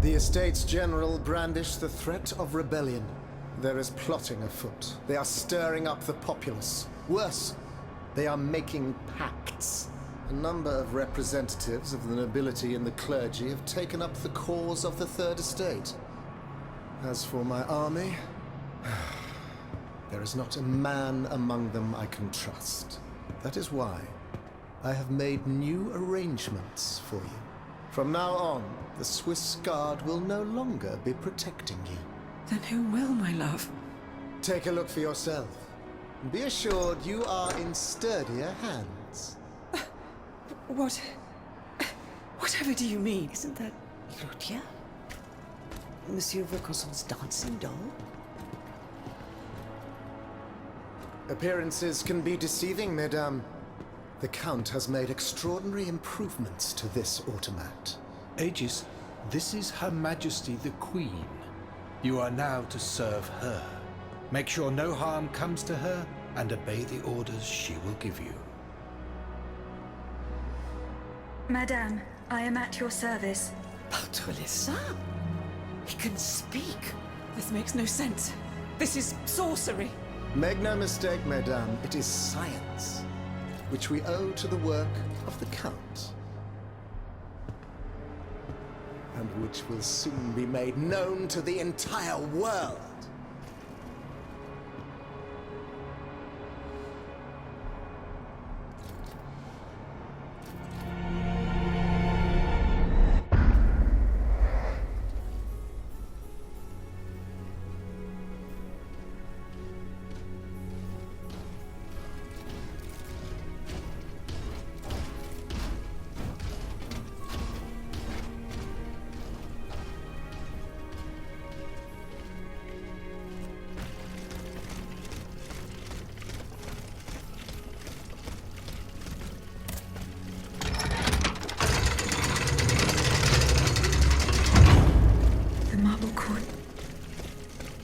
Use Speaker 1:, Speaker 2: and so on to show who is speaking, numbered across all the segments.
Speaker 1: The Estates General brandish the threat of rebellion. There is plotting afoot. They are stirring up the populace. Worse, they are making pacts. A number of representatives of the nobility and the clergy have taken up the cause of the Third Estate. As for my army, there is not a man among them I can trust. That is why I have made new arrangements for you. From now on, the Swiss Guard will no longer be protecting you.
Speaker 2: Then who will, my love?
Speaker 1: Take a look for yourself. And be assured you are in sturdier hands.
Speaker 2: Whatever do you mean?
Speaker 3: Isn't that Claudia? Monsieur Vaucanson's dancing doll?
Speaker 1: Appearances can be deceiving, mesdames. The Count has made extraordinary improvements to this automat.
Speaker 4: Aegis, this is Her Majesty the Queen. You are now to serve her. Make sure no harm comes to her and obey the orders she will give you.
Speaker 5: Madame, I am at your service.
Speaker 3: Patre les saints! He can speak!
Speaker 2: This makes no sense. This is sorcery.
Speaker 1: Make no mistake, mesdames, it is science, which we owe to the work of the Count. And which will soon be made known to the entire world.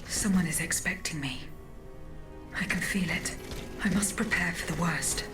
Speaker 5: Someone is expecting me. I can feel it. I must prepare for the worst.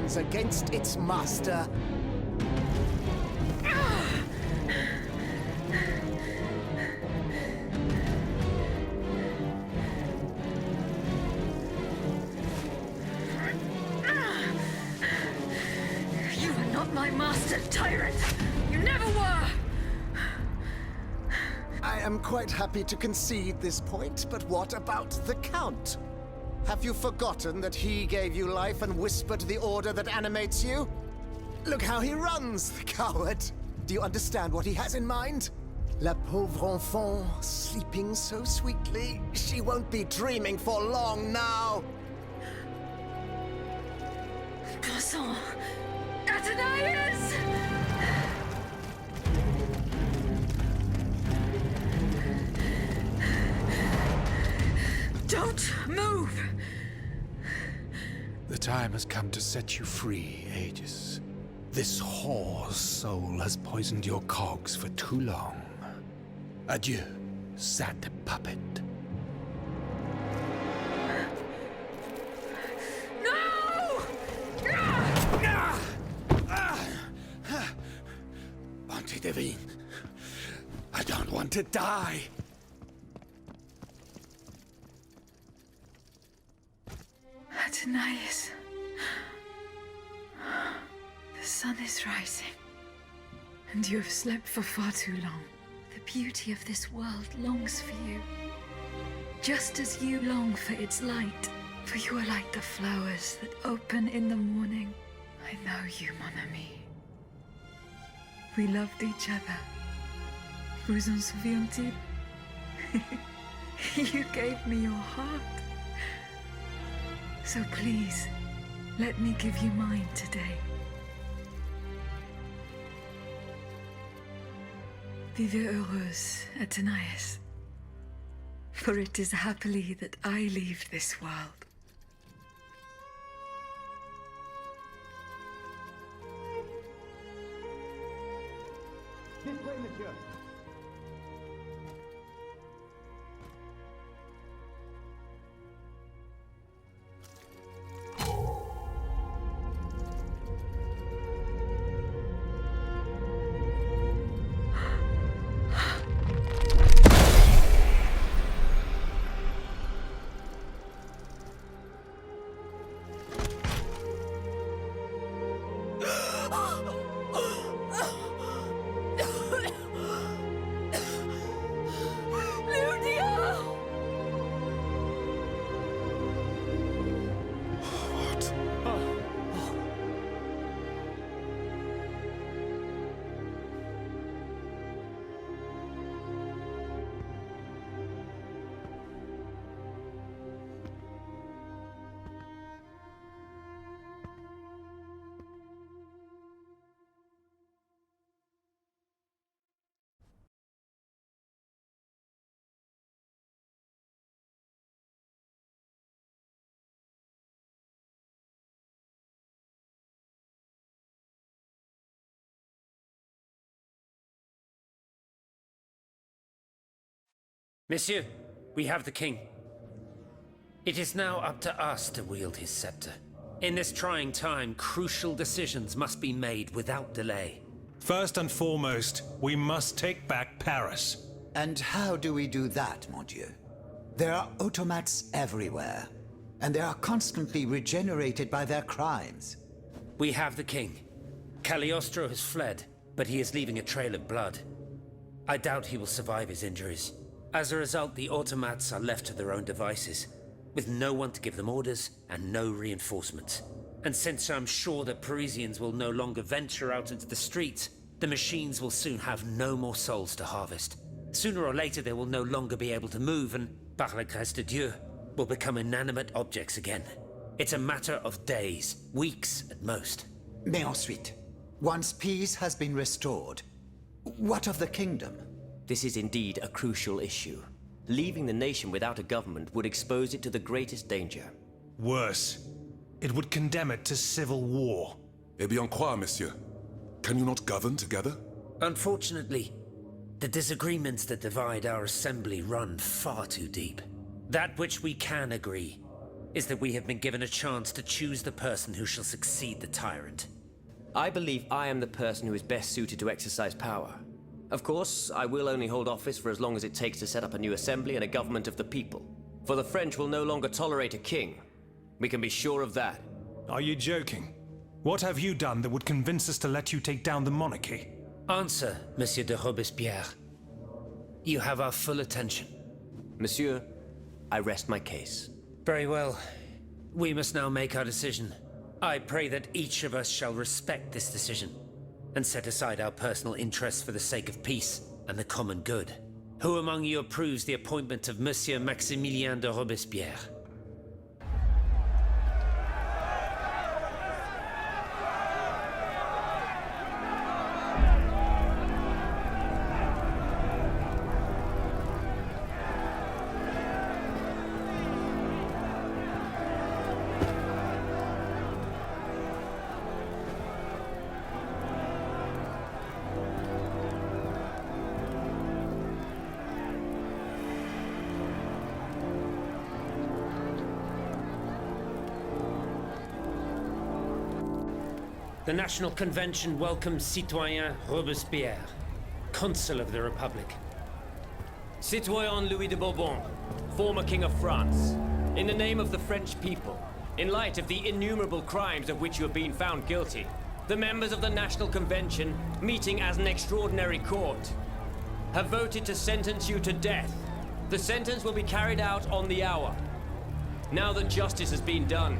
Speaker 1: rebellions against its master.
Speaker 5: You are not my master, tyrant! You never were!
Speaker 1: I am quite happy to concede this point, but what about the Count? Have you forgotten that he gave you life and whispered the order that animates you? Look how he runs, the coward! Do you understand what he has in mind? La pauvre enfant, sleeping so sweetly, she won't be dreaming for long now!
Speaker 5: Croissant! Athenias! Don't move!
Speaker 4: The time has come to set you free, Aegis. This whore's soul has poisoned your cogs for too long. Adieu, sad puppet.
Speaker 5: No!
Speaker 4: Bonté divine, I don't want to die.
Speaker 5: Athenias. The sun is rising, and you have slept for far too long. The beauty of this world longs for you, just as you long for its light. For you are like the flowers that open in the morning. I know you, mon ami. We loved each other. Vous en souvient-il? You gave me your heart. So please, let me give you mine today. Vivez heureuse, Athenias. For it is happily that I leave this world.
Speaker 1: This way, monsieur.
Speaker 6: Monsieur, we have the king. It is now up to us to wield his scepter. In this trying time, crucial decisions must be made without delay.
Speaker 7: First and foremost, we must take back Paris.
Speaker 8: And how do we do that, mon Dieu? There are automats everywhere, and they are constantly regenerated by their crimes.
Speaker 6: We have the king. Cagliostro has fled, but he is leaving a trail of blood. I doubt he will survive his injuries. As a result, the automats are left to their own devices, with no one to give them orders and no reinforcements. And since I'm sure that Parisians will no longer venture out into the streets, the machines will soon have no more souls to harvest. Sooner or later they will no longer be able to move and, par la grâce de Dieu, will become inanimate objects again. It's a matter of days, weeks at most.
Speaker 8: Mais ensuite, once peace has been restored, what of the kingdom?
Speaker 9: This is indeed a crucial issue. Leaving the nation without a government would expose it to the greatest danger.
Speaker 7: Worse, it would condemn it to civil war.
Speaker 10: Eh bien quoi, monsieur? Can you not govern together?
Speaker 6: Unfortunately, the disagreements that divide our assembly run far too deep. That which we can agree, is that we have been given a chance to choose the person who shall succeed the tyrant.
Speaker 9: I believe I am the person who is best suited to exercise power. Of course, I will only hold office for as long as it takes to set up a new assembly and a government of the people. For the French will no longer tolerate a king. We can be sure of that.
Speaker 7: Are you joking? What have you done that would convince us to let you take down the monarchy?
Speaker 6: Answer, Monsieur de Robespierre. You have our full attention.
Speaker 9: Monsieur, I rest my case.
Speaker 6: Very well. We must now make our decision. I pray that each of us shall respect this decision and set aside our personal interests for the sake of peace and the common good. Who among you approves the appointment of Monsieur Maximilien de Robespierre? The National Convention welcomes Citoyen Robespierre, Consul of the Republic.
Speaker 9: Citoyen Louis de Bourbon, former King of France, in the name of the French people, in light of the innumerable crimes of which you have been found guilty, the members of the National Convention, meeting as an extraordinary court, have voted to sentence you to death. The sentence will be carried out on the hour. Now that justice has been done,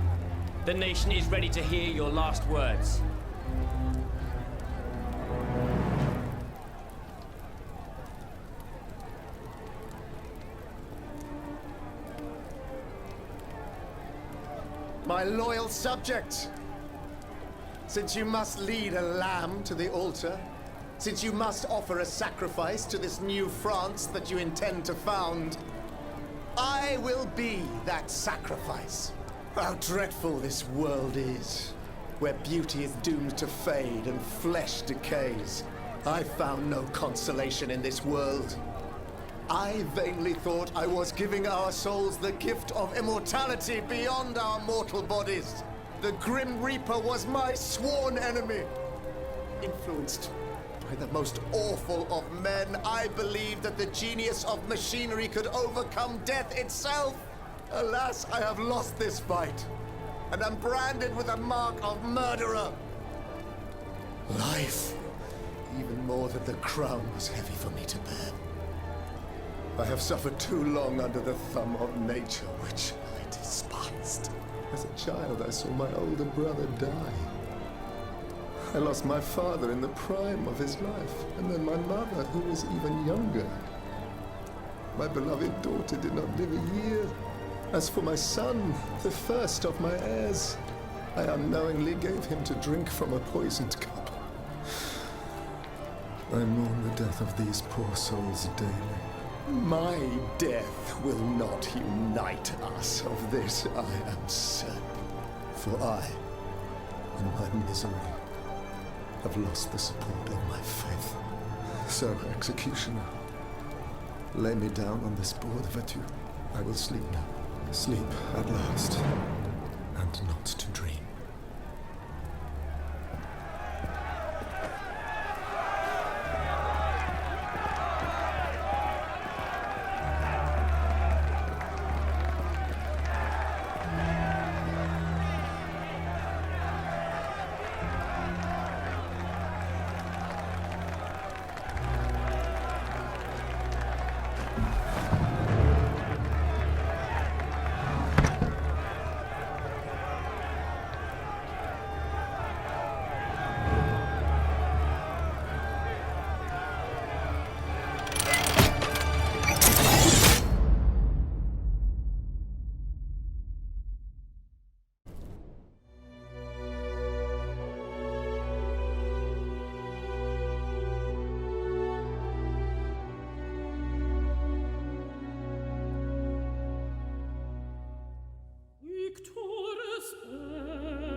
Speaker 9: the nation is ready to hear your last words.
Speaker 1: My loyal subjects, since you must lead a lamb to the altar, since you must offer a sacrifice to this new France that you intend to found, I will be that sacrifice. How dreadful this world is, where beauty is doomed to fade and flesh decays. I found no consolation in this world. I vainly thought I was giving our souls the gift of immortality beyond our mortal bodies. The Grim Reaper was my sworn enemy. Influenced by the most awful of men, I believed that the genius of machinery could overcome death itself. Alas, I have lost this fight, and am branded with the mark of murderer. Life, even more than the crown, was heavy for me to bear. I have suffered too long under the thumb of nature, which I despised. As a child, I saw my older brother die. I lost my father in the prime of his life, and then my mother, who was even younger. My beloved daughter did not live a year. As for my son, the first of my heirs, I unknowingly gave him to drink from a poisoned cup. I mourn the death of these poor souls daily. My death will not unite us, of this I am certain. For I, in my misery, have lost the support of my faith. So, executioner, lay me down on this board of adieu. I will sleep now. Sleep at last, and not to dream.